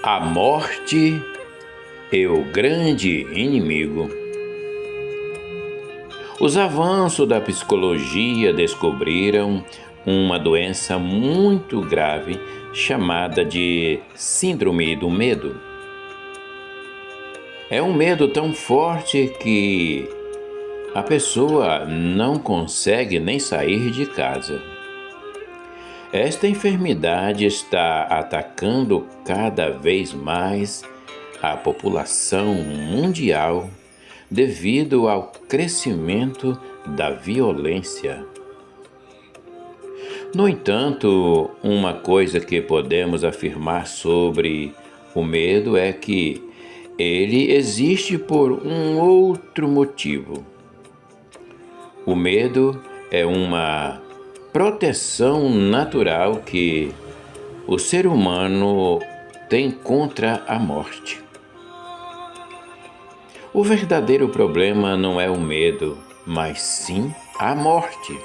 A morte é o grande inimigo. Os avanços da psicologia descobriram uma doença muito grave chamada de síndrome do medo. É um medo tão forte que a pessoa não consegue nem sair de casa. Esta enfermidade está atacando cada vez mais a população mundial devido ao crescimento da violência. No entanto, uma coisa que podemos afirmar sobre o medo é que ele existe por um outro motivo. O medo é uma proteção natural que o ser humano tem contra a morte. O verdadeiro problema não é o medo, mas sim a morte.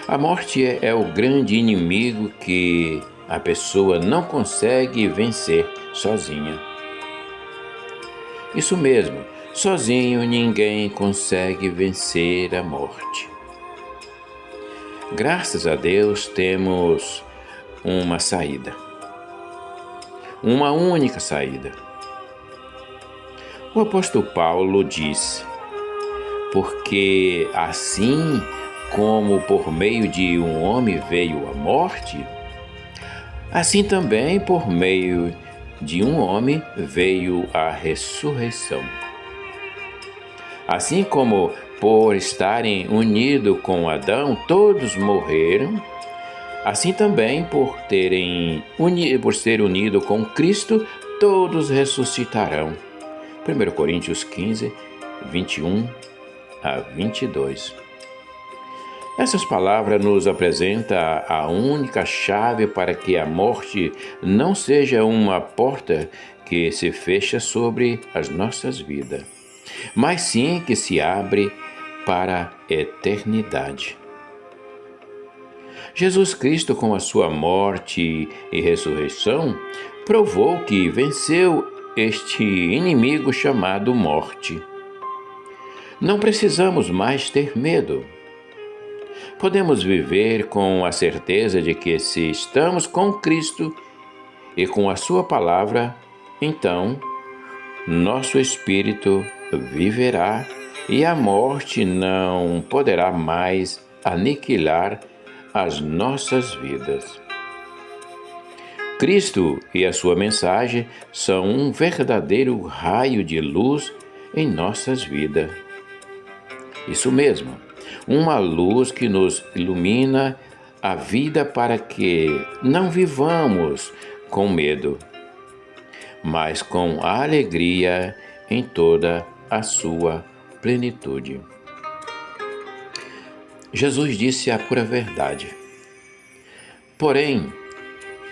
A morte é o grande inimigo que a pessoa não consegue vencer sozinha. Isso mesmo, sozinho ninguém consegue vencer a morte. Graças a Deus temos uma saída. Uma única saída. O apóstolo Paulo disse: porque assim como por meio de um homem veio a morte, assim também por meio de um homem veio a ressurreição. Assim como por estarem unidos com Adão, todos morreram, assim também por ser unido com Cristo, todos ressuscitarão. 1 Coríntios 15, 21 a 22. Essas palavras nos apresentam a única chave para que a morte não seja uma porta que se fecha sobre as nossas vidas, mas sim que se abre para a eternidade. Jesus Cristo, com a sua morte e ressurreição, provou que venceu este inimigo chamado morte. Não precisamos mais ter medo. Podemos viver com a certeza de que se estamos com Cristo e com a sua palavra, então nosso espírito viverá e a morte não poderá mais aniquilar as nossas vidas. Cristo e a sua mensagem são um verdadeiro raio de luz em nossas vidas. Isso mesmo, uma luz que nos ilumina a vida para que não vivamos com medo, mas com alegria em toda a sua plenitude. Jesus disse a pura verdade. Porém,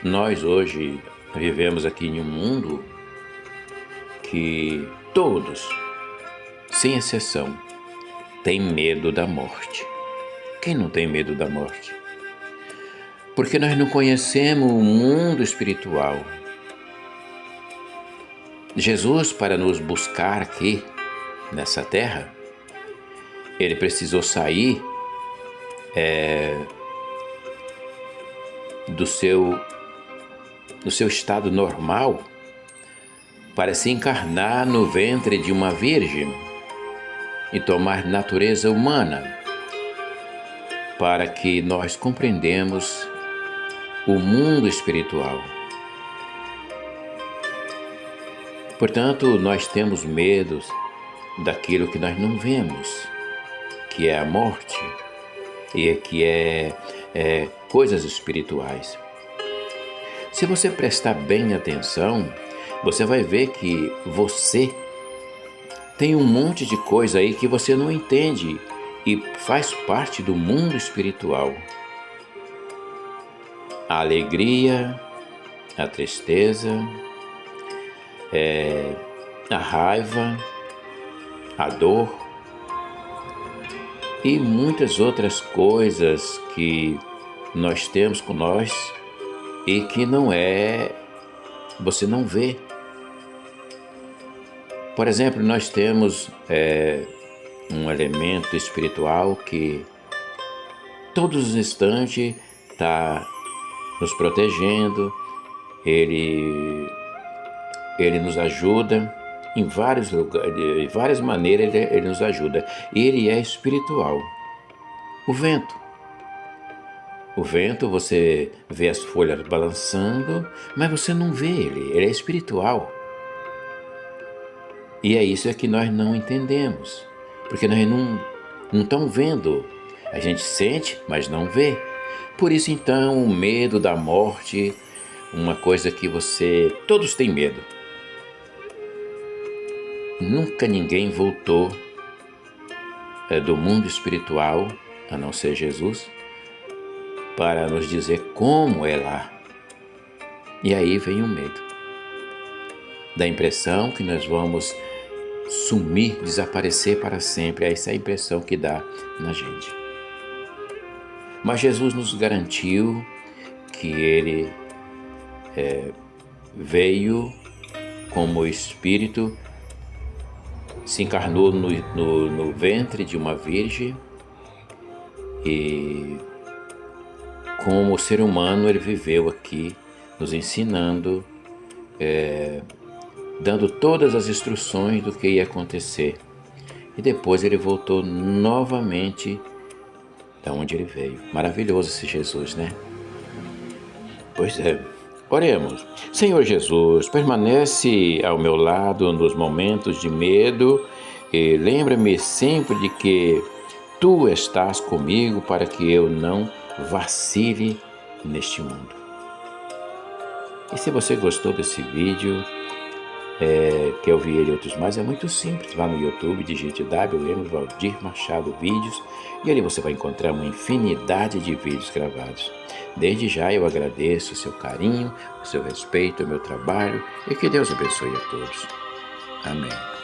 nós hoje vivemos aqui em um mundo que todos, sem exceção, têm medo da morte. Quem não tem medo da morte? Porque nós não conhecemos o mundo espiritual. Jesus, para nos buscar aqui, nessa terra, ele precisou sair do seu estado normal para se encarnar no ventre de uma virgem e tomar natureza humana, para que nós compreendamos o mundo espiritual. Portanto, nós temos medos daquilo que nós não vemos, que é a morte e que é coisas espirituais. Se você prestar bem atenção, você vai ver que você tem um monte de coisa aí que você não entende e faz parte do mundo espiritual. A alegria, a tristeza, a raiva, a dor e muitas outras coisas que nós temos com nós e que não é você não vê. Por exemplo, nós temos um elemento espiritual que todos os instantes está nos protegendo, ele nos ajuda em vários lugares, de várias maneiras ele nos ajuda. Ele é espiritual. O vento. O vento, você vê as folhas balançando, mas você não vê ele é espiritual. E é isso que nós não entendemos, porque nós não estamos vendo. A gente sente, mas não vê. Por isso, então, o medo da morte, uma coisa que todos têm medo. Nunca ninguém voltou do mundo espiritual, a não ser Jesus, para nos dizer como é lá. E aí vem o medo. Dá a impressão que nós vamos sumir, desaparecer para sempre. Essa é a impressão que dá na gente. Mas Jesus nos garantiu que Ele veio como Espírito, se encarnou no ventre de uma virgem e como ser humano Ele viveu aqui, nos ensinando, dando todas as instruções do que ia acontecer. E depois Ele voltou novamente da onde Ele veio. Maravilhoso esse Jesus, né? Pois é. Oremos. Senhor Jesus, permanece ao meu lado nos momentos de medo e lembra-me sempre de que Tu estás comigo para que eu não vacile neste mundo. E se você gostou desse vídeo, quer ouvir ele e outros mais, é muito simples. Vá no YouTube, digite WM Valdir Machado Vídeos e ali você vai encontrar uma infinidade de vídeos gravados. Desde já eu agradeço o seu carinho, o seu respeito ao meu trabalho e que Deus abençoe a todos. Amém.